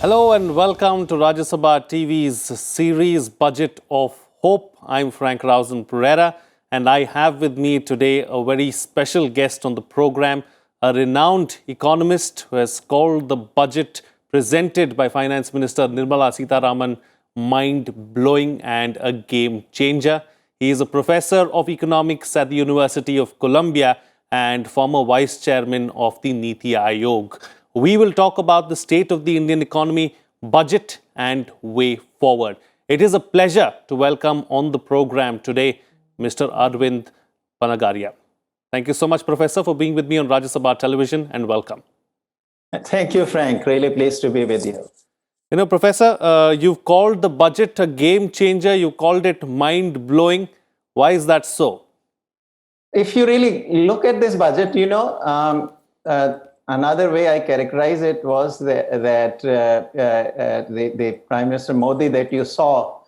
Hello and welcome to Rajya Sabha TV's series Budget of Hope. I'm Frank Rausan Pereira and I have with me today a very special guest on the program, a renowned economist who has called the budget presented by Finance Minister Nirmala Sitharaman mind-blowing and a game changer. He is a professor of economics at the University of Columbia and former vice chairman of the NITI Aayog. We will talk about the state of the Indian economy, budget and way forward. It is a pleasure to welcome on the program today Mr. Arvind Panagariya. Thank you so much, Professor, for being with me on Rajya Sabha Television, and welcome. Thank you, Frank. Really pleased to be with you. You know, Professor, you've called the budget a game changer. You called it mind-blowing. Why is that so? If you really look at this budget, another way I characterize it was that the Prime Minister Modi that you saw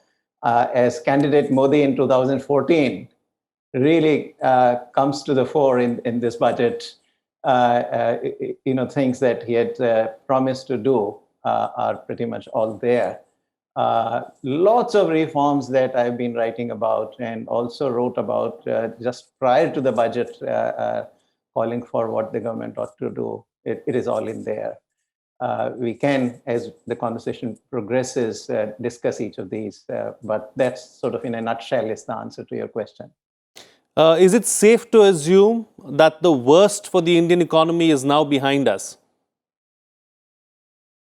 as candidate Modi in 2014 really comes to the fore in this budget. Things that he had promised to do are pretty much all there. Lots of reforms that I've been writing about and also wrote about just prior to the budget, calling for what the government ought to do. It is all in there. We can, as the conversation progresses, discuss each of these, but that's sort of in a nutshell is the answer to your question. Is it safe to assume that the worst for the Indian economy is now behind us?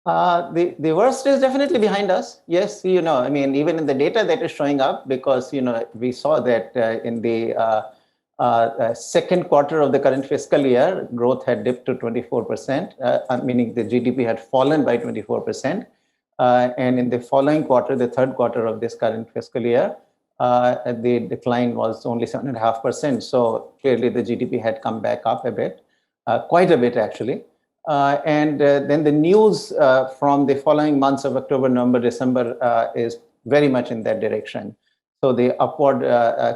The worst is definitely behind us. Yes, even in the data that is showing up, because, we saw that in the second quarter of the current fiscal year, growth had dipped to 24%, meaning the GDP had fallen by 24%. And in the following quarter, the third quarter of this current fiscal year, the decline was only 7.5%. So clearly the GDP had come back up a bit, quite a bit actually. And then the news from the following months of October, November, December is very much in that direction. So the upward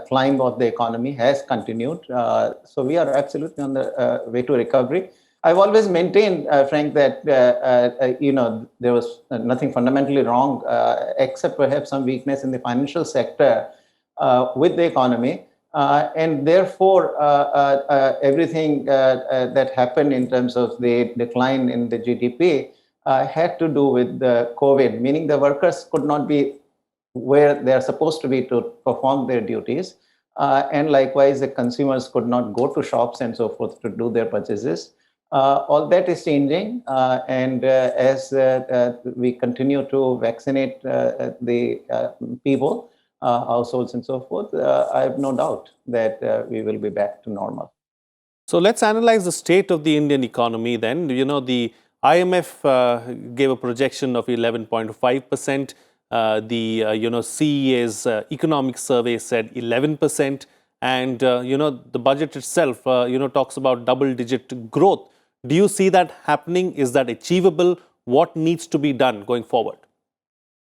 climb of the economy has continued. So we are absolutely on the way to recovery. I've always maintained, Frank, that there was nothing fundamentally wrong, except perhaps some weakness in the financial sector with the economy. And therefore, everything that happened in terms of the decline in the GDP had to do with the COVID, meaning the workers could not be where they're supposed to be to perform their duties. And likewise, the consumers could not go to shops and so forth to do their purchases. All that is changing. And as we continue to vaccinate the people, households and so forth, I have no doubt that we will be back to normal. So let's analyze the state of the Indian economy then. The IMF gave a projection of 11.5%. The CEA's economic survey said 11%. And, the budget itself, talks about double-digit growth. Do you see that happening? Is that achievable? What needs to be done going forward?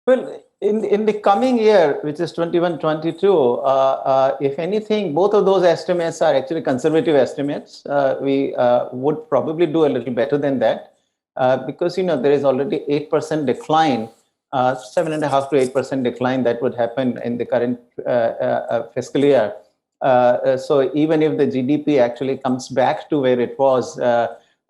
Well, in the coming year, which is 21-22, if anything, both of those estimates are actually conservative estimates. We would probably do a little better than that because, there is already 8% decline, 7.5 to 8% decline that would happen in the current fiscal year. So even if the GDP actually comes back to where it was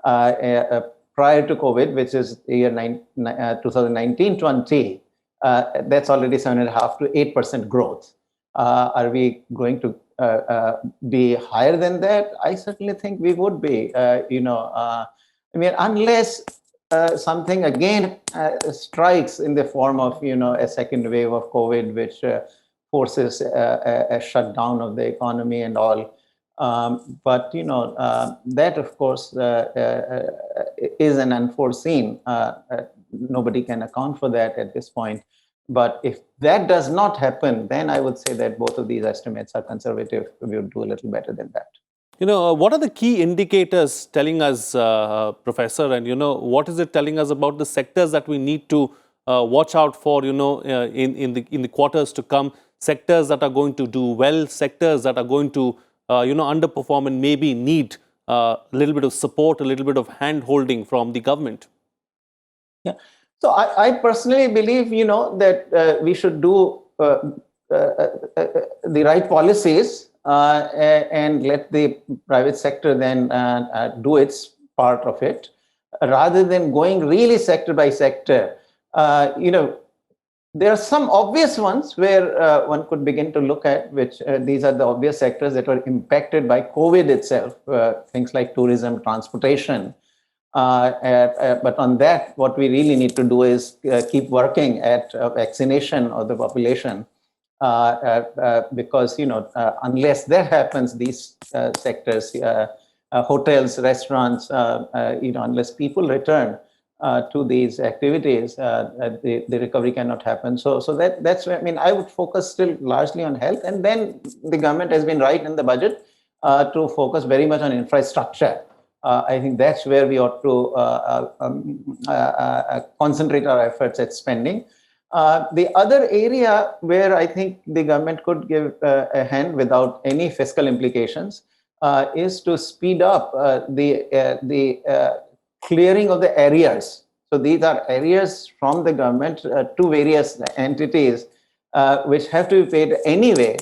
prior to COVID, which is the year 2019-20, that's already 7.5 to 8% growth. Are we going to be higher than that? I certainly think we would be. Unless something again strikes in the form of a second wave of COVID, which forces a shutdown of the economy and all. But that of course is an unforeseen. Nobody can account for that at this point. But if that does not happen, then I would say that both of these estimates are conservative. We would do a little better than that. What are the key indicators telling us, Professor, and what is it telling us about the sectors that we need to watch out for, in the quarters to come? Sectors that are going to do well, sectors that are going to, underperform and maybe need a little bit of support, a little bit of hand-holding from the government? Yeah. So I personally believe, that we should do the right policies and let the private sector then do its part of it, rather than going really sector by sector. There are some obvious ones where one could begin to look at, which these are the obvious sectors that were impacted by COVID itself, things like tourism, transportation. But on that, what we really need to do is keep working at vaccination of the population, because unless that happens, these sectors, hotels, restaurants, unless people return to these activities, the recovery cannot happen. So that's where, I would focus still largely on health, and then the government has been right in the budget to focus very much on infrastructure. I think that's where we ought to concentrate our efforts at spending. The other area where I think the government could give a hand without any fiscal implications is to speed up the clearing of the arrears. So these are arrears from the government to various entities which have to be paid anyway.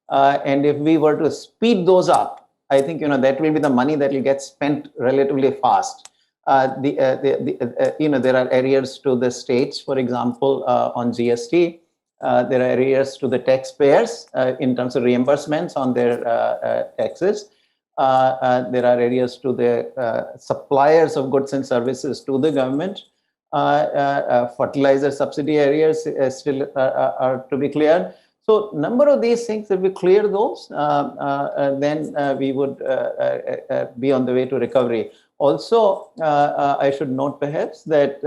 And if we were to speed those up, I think that will be the money that will get spent relatively fast. There are arrears to the states, for example, on GST. There are arrears to the taxpayers in terms of reimbursements on their taxes. There are areas to the suppliers of goods and services to the government. Fertilizer subsidy areas still are to be cleared. So number of these things, if we clear those, then we would be on the way to recovery. Also, I should note perhaps that,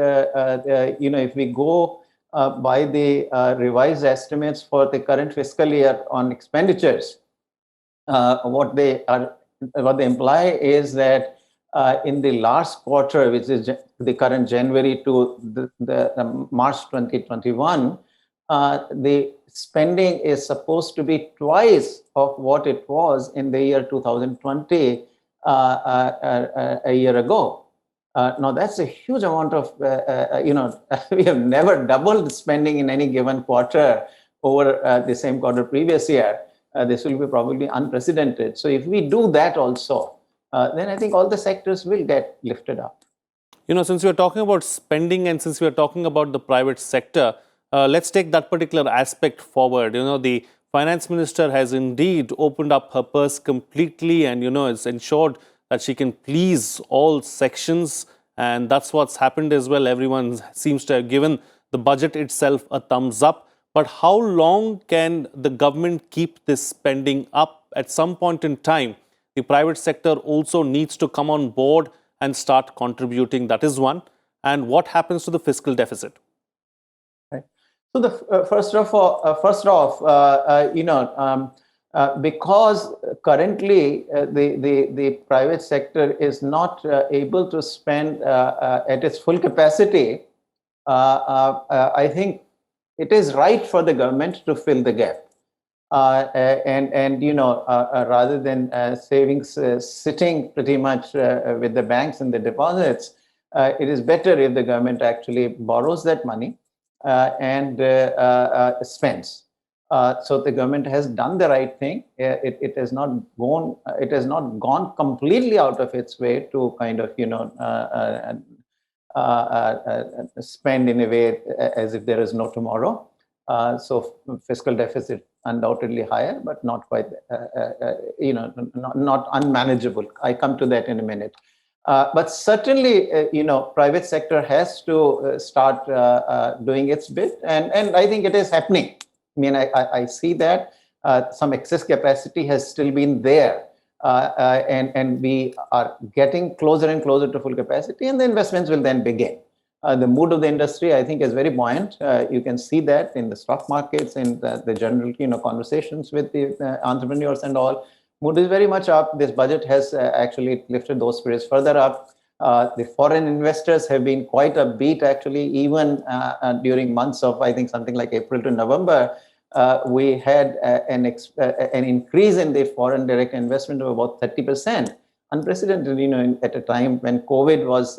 if we go by the revised estimates for the current fiscal year on expenditures, what they imply is that in the last quarter, which is the current January to the March 2021, the spending is supposed to be twice of what it was in the year 2020, a year ago. Now, that's a huge amount of, we have never doubled spending in any given quarter over the same quarter previous year. This will be probably unprecedented. So if we do that also, then I think all the sectors will get lifted up. Since we're talking about spending and since we're talking about the private sector, let's take that particular aspect forward. The finance minister has indeed opened up her purse completely and, it's ensured that she can please all sections. And that's what's happened as well. Everyone seems to have given the budget itself a thumbs up. But how long can the government keep this spending up? At some point in time, the private sector also needs to come on board and start contributing. That is one. And what happens to the fiscal deficit? So the first off, because currently the private sector is not able to spend at its full capacity, I think it is right for the government to fill the gap. Rather than savings sitting pretty much with the banks and the deposits, it is better if the government actually borrows that money and spends. So the government has done the right thing. It has not gone completely out of its way to kind of spend in a way as if there is no tomorrow. So fiscal deficit undoubtedly higher, but not quite not unmanageable. I come to that in a minute. But certainly, private sector has to start doing its bit, and I think it is happening. I see that some excess capacity has still been there, and we are getting closer and closer to full capacity, and the investments will then begin. The mood of the industry, I think, is very buoyant. You can see that in the stock markets, in the general, conversations with the entrepreneurs and all. Mood is very much up. This budget has actually lifted those spirits further up. The foreign investors have been quite upbeat, actually, even during months of, I think, something like April to November. We had an increase in the foreign direct investment of about 30%. Unprecedented, at a time when COVID was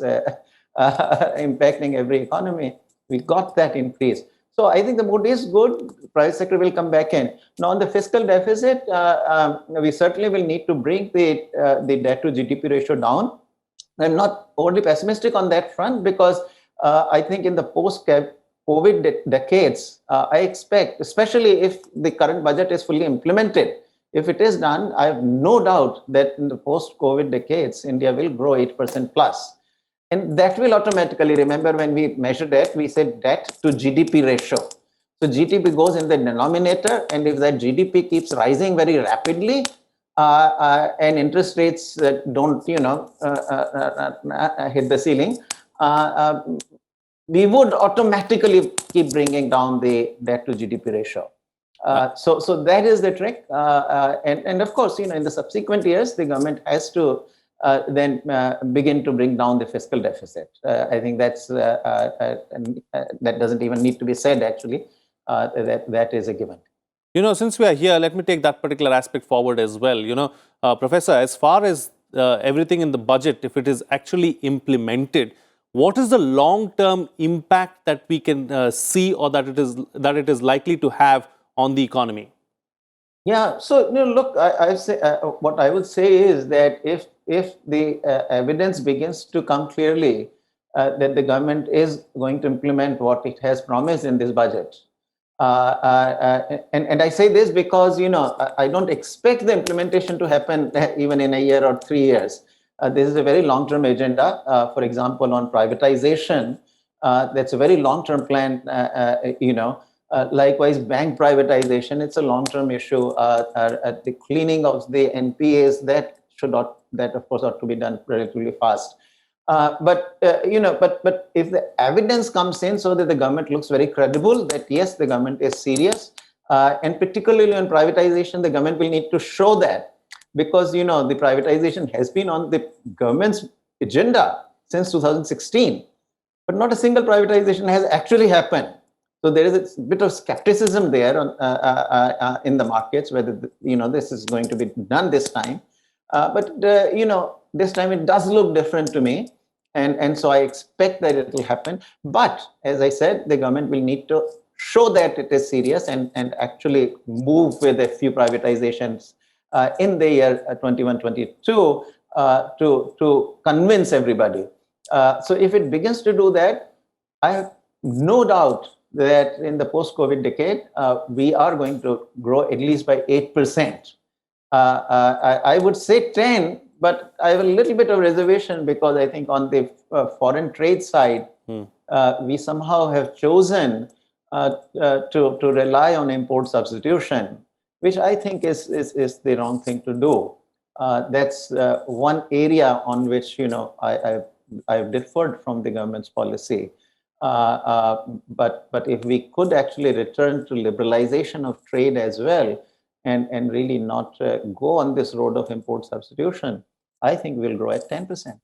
impacting every economy. We got that increase. So I think the mood is good. Private sector will come back in. Now on the fiscal deficit, we certainly will need to bring the debt to GDP ratio down. I'm not overly pessimistic on that front because I think in the post-COVID decades, I expect, especially if the current budget is fully implemented, if it is done, I have no doubt that in the post-COVID decades, India will grow 8% plus. And that will automatically, remember when we measured debt, we said debt to GDP ratio. So GDP goes in the denominator, and if that GDP keeps rising very rapidly, and interest rates don't, hit the ceiling, we would automatically keep bringing down the debt to GDP ratio. So that is the trick. And of course, in the subsequent years, the government has to then begin to bring down the fiscal deficit. I think that's that doesn't even need to be said, actually. That is a given. Since we are here, let me take that particular aspect forward as well. Professor, as far as everything in the budget, if it is actually implemented, what is the long-term impact that we can see, or that it is likely to have on the economy? Yeah. So look, I say what I would say is that if the evidence begins to come clearly that the government is going to implement what it has promised in this budget, and I say this because I don't expect the implementation to happen even in a year or 3 years. This is a very long-term agenda. For example, on privatization, that's a very long-term plan. Likewise, bank privatization, it's a long-term issue. The cleaning of the NPAs, that of course ought to be done relatively fast. But if the evidence comes in so that the government looks very credible, that yes, the government is serious, and particularly on privatization, the government will need to show that, because the privatization has been on the government's agenda since 2016, but not a single privatization has actually happened. So there is a bit of skepticism there in the markets whether this is going to be done this time. But this time it does look different to me, and so I expect that it will happen. But as I said, the government will need to show that it is serious and actually move with a few privatizations in the year 21-22 to convince everybody. So if it begins to do that, I have no doubt that in the post-COVID decade, we are going to grow at least by 8%. I would say 10, but I have a little bit of reservation because I think on the foreign trade side, we somehow have chosen to rely on import substitution, which I think is the wrong thing to do. That's one area on which I've differed from the government's policy. But if we could actually return to liberalization of trade as well, and really not go on this road of import substitution, I think we'll grow at 10%.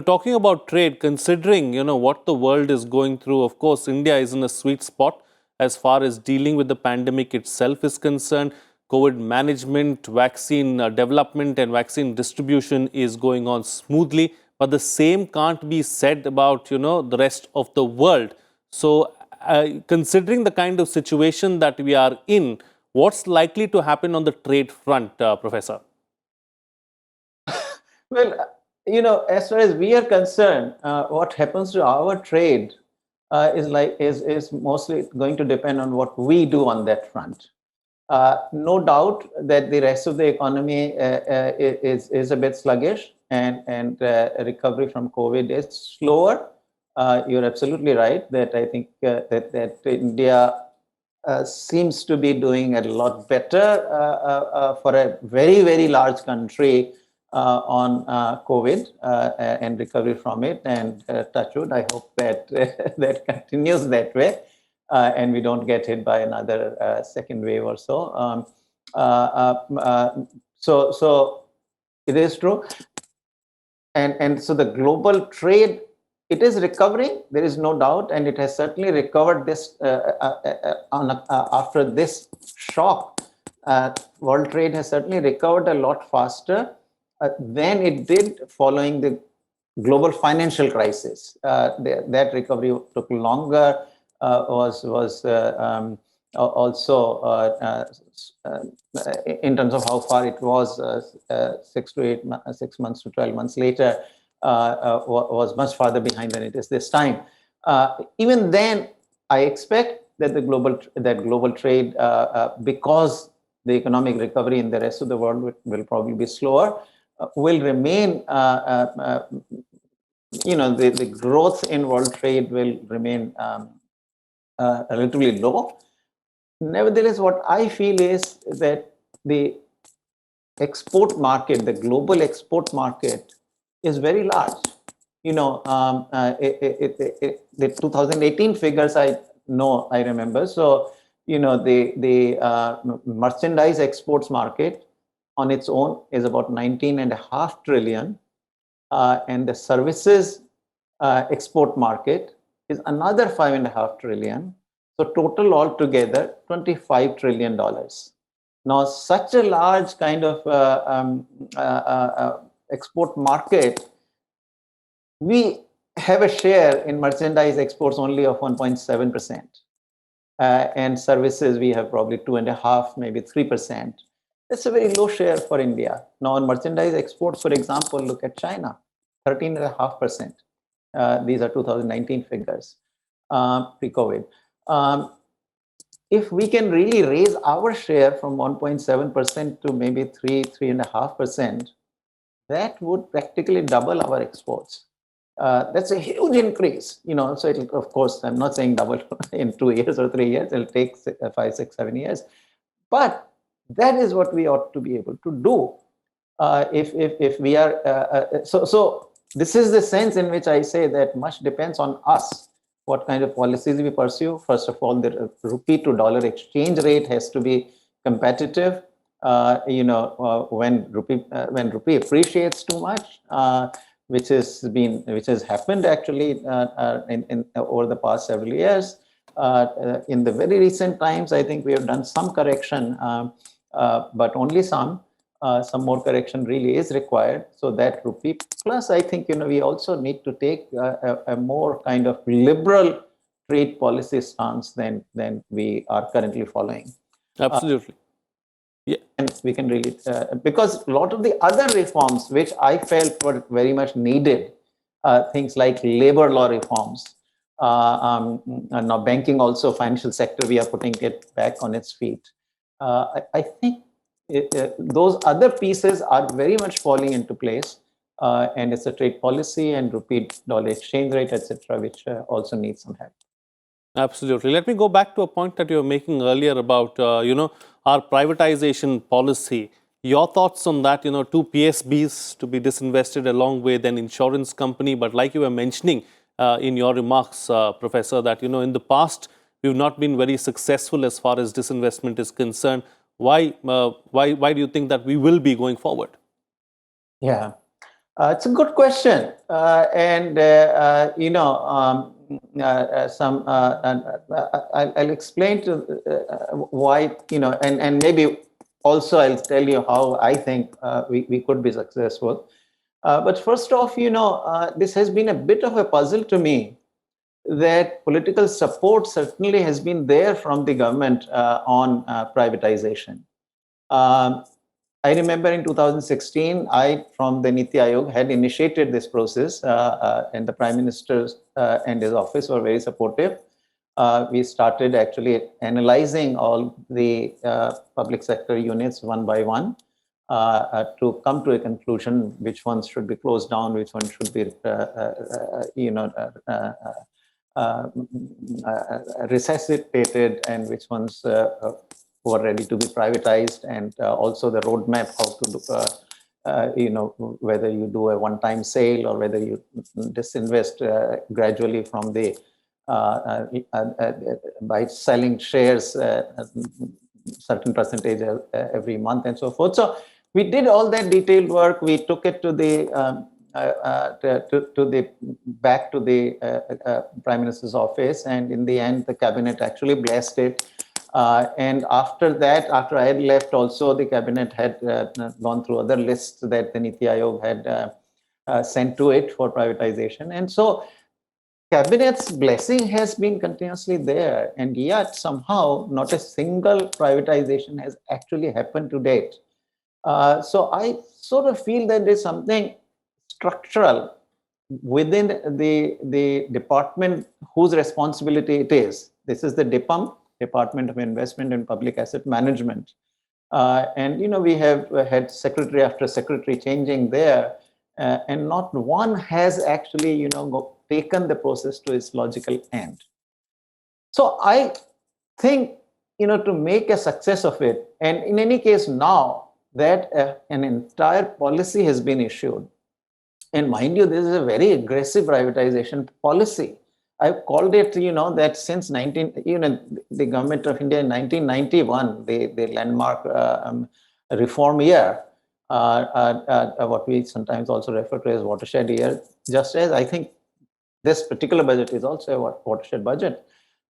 Talking about trade, considering what the world is going through, of course, India is in a sweet spot as far as dealing with the pandemic itself is concerned. COVID management, vaccine development, and vaccine distribution is going on smoothly. But the same can't be said about, the rest of the world. So considering the kind of situation that we are in, what's likely to happen on the trade front, Professor? Well, as far as we are concerned, what happens to our trade is mostly going to depend on what we do on that front. No doubt that the rest of the economy is a bit sluggish, and recovery from COVID is slower. You're absolutely right that I think that India seems to be doing a lot better for a very, very large country on COVID and recovery from it. And touch wood, I hope that that continues that way. And we don't get hit by another second wave or so. So it is true. And so the global trade, it is recovering, there is no doubt, and it has certainly recovered this after this shock. World trade has certainly recovered a lot faster than it did following the global financial crisis. That recovery took longer. was also in terms of how far it was 6 months to 12 months later, was much farther behind than it is this time. Even then, I expect that the global trade, because the economic recovery in the rest of the world will probably be slower, will remain. The growth in world trade will remain relatively low. Nevertheless, what I feel is that the export market, the global export market, is very large. The 2018 figures I remember. So, the merchandise exports market on its own is about 19.5 trillion, and the services export market is another 5.5 trillion. So total altogether, $25 trillion. Now, such a large kind of export market, we have a share in merchandise exports only of 1.7%. And services, we have probably 2.5%, maybe 3%. It's a very low share for India. Now, on merchandise exports, for example, look at China, 13.5%. These are 2019 figures, pre-COVID. If we can really raise our share from 1.7% to maybe 3.5%, that would practically double our exports. That's a huge increase, so it'll, of course, I'm not saying double in 2 years or 3 years, it'll take 5, 6, 7 years. But that is what we ought to be able to do. If we are, so this is the sense in which I say that much depends on us, what kind of policies we pursue. First of all, the rupee to dollar exchange rate has to be competitive. When rupee appreciates too much, which has happened actually in over the past several years. In the very recent times, I think we have done some correction, but only some. Some more correction really is required. So that rupee plus, I think we also need to take a more kind of liberal trade policy stance than we are currently following. Absolutely. And we can really, because a lot of the other reforms which I felt were very much needed, things like labor law reforms, and now banking also, financial sector, we are putting it back on its feet. I think those other pieces are very much falling into place, and it's a trade policy and rupee dollar exchange rate, etc., which also needs some help. Absolutely. Let me go back to a point that you were making earlier about, our privatization policy. Your thoughts on that, two PSBs to be disinvested along with an insurance company. But like you were mentioning in your remarks, Professor, that, in the past, we've not been very successful as far as disinvestment is concerned. Why do you think that we will be going forward? Yeah, it's a good question. I'll explain to why, and maybe also I'll tell you how I think we could be successful. But first off, this has been a bit of a puzzle to me, that political support certainly has been there from the government on privatization. I remember in 2016, I, from the NITI Aayog, had initiated this process, and the Prime Minister and his office were very supportive. We started actually analyzing all the public sector units one by one to come to a conclusion which ones should be closed down, which ones should be, resuscitated, and which ones were ready to be privatized, and also the roadmap how to do, whether you do a one-time sale or whether you disinvest gradually from the by selling shares certain percentage every month and so forth. So we did all that detailed work. We took it to the back to the Prime Minister's office, and in the end, the cabinet actually blessed it. And after that, after I had left, also the cabinet had gone through other lists that the NITI Aayog had sent to it for privatization. And so Cabinet's blessing has been continuously there, and yet somehow not a single privatization has actually happened to date. So I sort of feel that there's something structural within the department whose responsibility it is. This is the DIPAM, Department of Investment and Public Asset Management. And we have had secretary after secretary changing there, and not one has actually taken the process to its logical end. So I think to make a success of it, and in any case now that an entire policy has been issued, and mind you, this is a very aggressive privatization policy. I've called it, that since the government of India in 1991, the landmark reform year, what we sometimes also refer to as watershed year, just as I think this particular budget is also a watershed budget.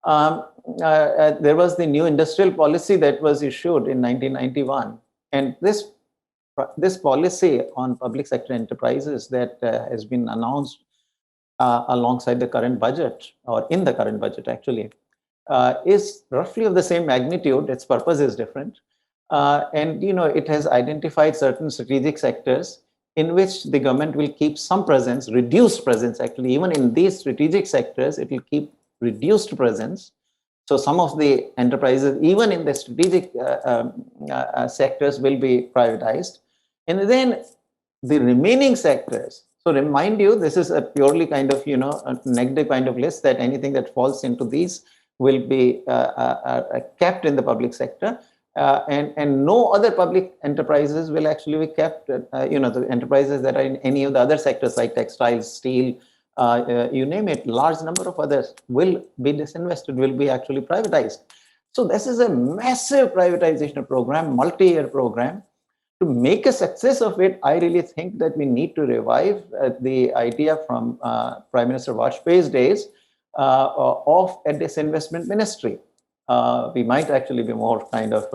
There was the new industrial policy that was issued in 1991, and this policy on public sector enterprises that has been announced alongside the current budget, or in the current budget actually, is roughly of the same magnitude. Its purpose is different. And it has identified certain strategic sectors in which the government will keep some presence, reduced presence actually. Even in these strategic sectors, it will keep reduced presence. So some of the enterprises, even in the strategic sectors, will be privatized. And then the remaining sectors, so remind you, this is a purely kind of, a negative kind of list, that anything that falls into these will be kept in the public sector. And no other public enterprises will actually be kept, the enterprises that are in any of the other sectors like textiles, steel, you name it, large number of others will be disinvested, will be actually privatized. So this is a massive privatization program, multi-year program. To make a success of it, I really think that we need to revive the idea from Prime Minister Vajpayee's days of a disinvestment ministry. We might actually be more kind of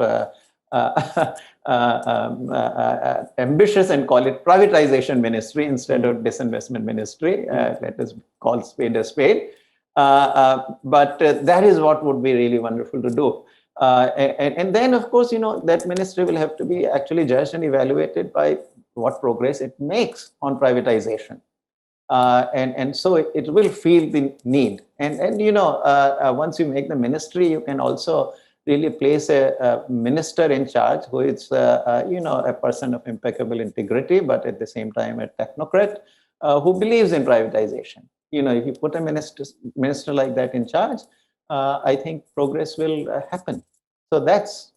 ambitious and call it privatization ministry instead of disinvestment ministry. Let us call spade a spade. But that is what would be really wonderful to do. And then, of course, that ministry will have to be actually judged and evaluated by what progress it makes on privatization. And so it will feel the need. And once you make the ministry, you can also really place a minister in charge who is, a person of impeccable integrity, but at the same time a technocrat who believes in privatization. If you put a minister like that in charge, I think progress will happen. So that's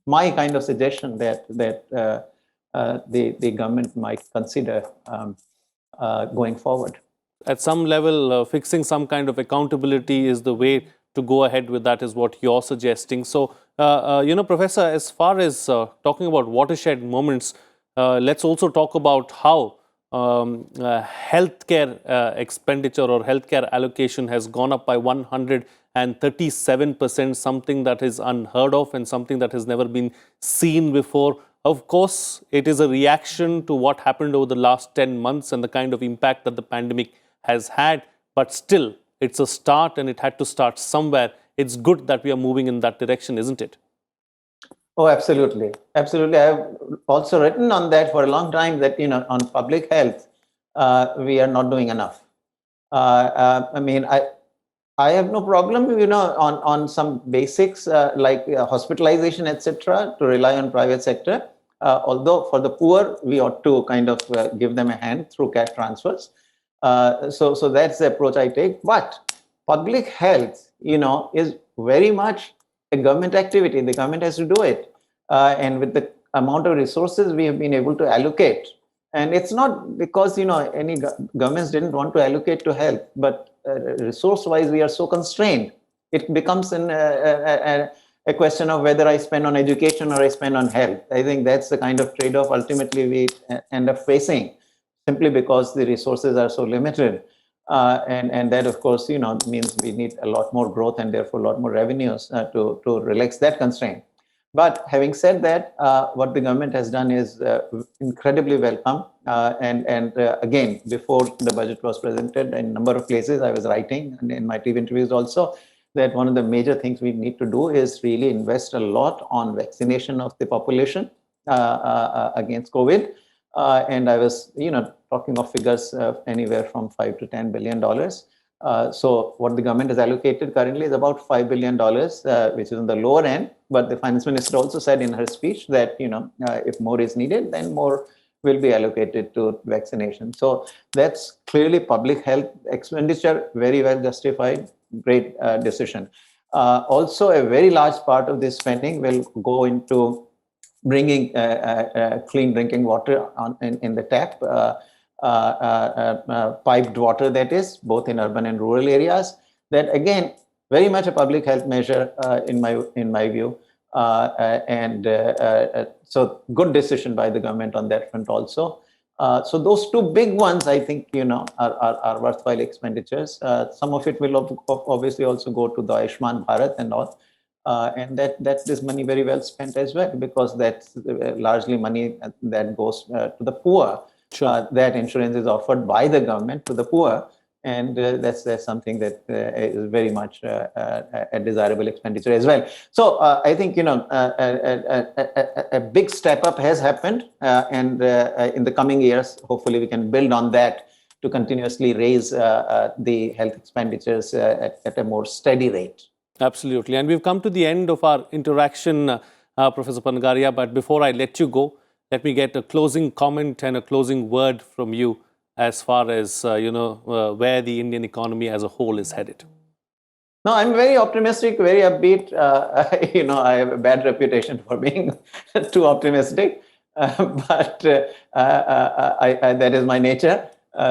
my kind of suggestion that the government might consider going forward. At some level, fixing some kind of accountability is the way to go ahead with that, is what you're suggesting. So, Professor, as far as talking about watershed moments, let's also talk about how healthcare expenditure or healthcare allocation has gone up by 137%, something that is unheard of and something that has never been seen before. Of course, it is a reaction to what happened over the last 10 months and the kind of impact that the pandemic has had. But still, it's a start, and it had to start somewhere. It's good that we are moving in that direction, isn't it? Oh, absolutely. Absolutely. I've also written on that for a long time that, on public health, we are not doing enough. I have no problem, on some basics like hospitalization, etc., to rely on private sector. Although for the poor, we ought to kind of give them a hand through cash transfers. So that's the approach I take. But public health, is very much a government activity. The government has to do it. And with the amount of resources we have been able to allocate, and it's not because, any governments didn't want to allocate to health, but resource-wise, we are so constrained. It becomes a question of whether I spend on education or I spend on health. I think that's the kind of trade-off ultimately we end up facing, simply because the resources are so limited. And that, of course, means we need a lot more growth and therefore a lot more revenues to relax that constraint. But having said that, what the government has done is incredibly welcome. Again, before the budget was presented, in a number of places I was writing, and in my TV interviews also, that one of the major things we need to do is really invest a lot on vaccination of the population against COVID. And I was, talking of figures anywhere from $5 to $10 billion. So what the government has allocated currently is about $5 billion, which is on the lower end. But the finance minister also said in her speech that, if more is needed, then more will be allocated to vaccination. So that's clearly public health expenditure, very well justified, great decision. Also, a very large part of this spending will go into bringing clean drinking water in the tap. Piped water, that is, both in urban and rural areas. That again, very much a public health measure in my view, so good decision by the government on that front also. So those two big ones, I think, are worthwhile expenditures. Some of it will obviously also go to the Ayushman Bharat and all. And that is money very well spent as well, because that's largely money that goes to the poor. Sure. That insurance is offered by the government to the poor, and that's something that is very much a desirable expenditure as well. So I think a big step up has happened, and in the coming years, hopefully, we can build on that to continuously raise the health expenditures at a more steady rate. Absolutely. And we've come to the end of our interaction, Professor Panagariya. But before I let you go, let me get a closing comment and a closing word from you as far as, where the Indian economy as a whole is headed. No, I'm very optimistic, very upbeat. I have a bad reputation for being too optimistic, but that is my nature. We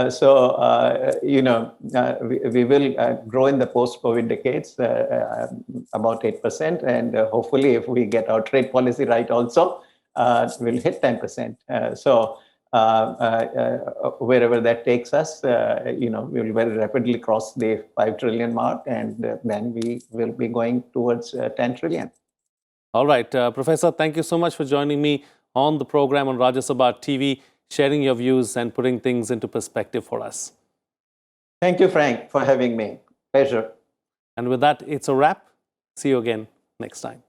will grow in the post-COVID decades about 8%, and hopefully, if we get our trade policy right, also we'll hit 10%. Wherever that takes us, we will very rapidly cross the 5 trillion mark, and then we will be going towards 10 trillion. All right, Professor, thank you so much for joining me on the program on Rajya Sabha TV, sharing your views and putting things into perspective for us. Thank you, Frank, for having me. Pleasure. And with that, it's a wrap. See you again next time.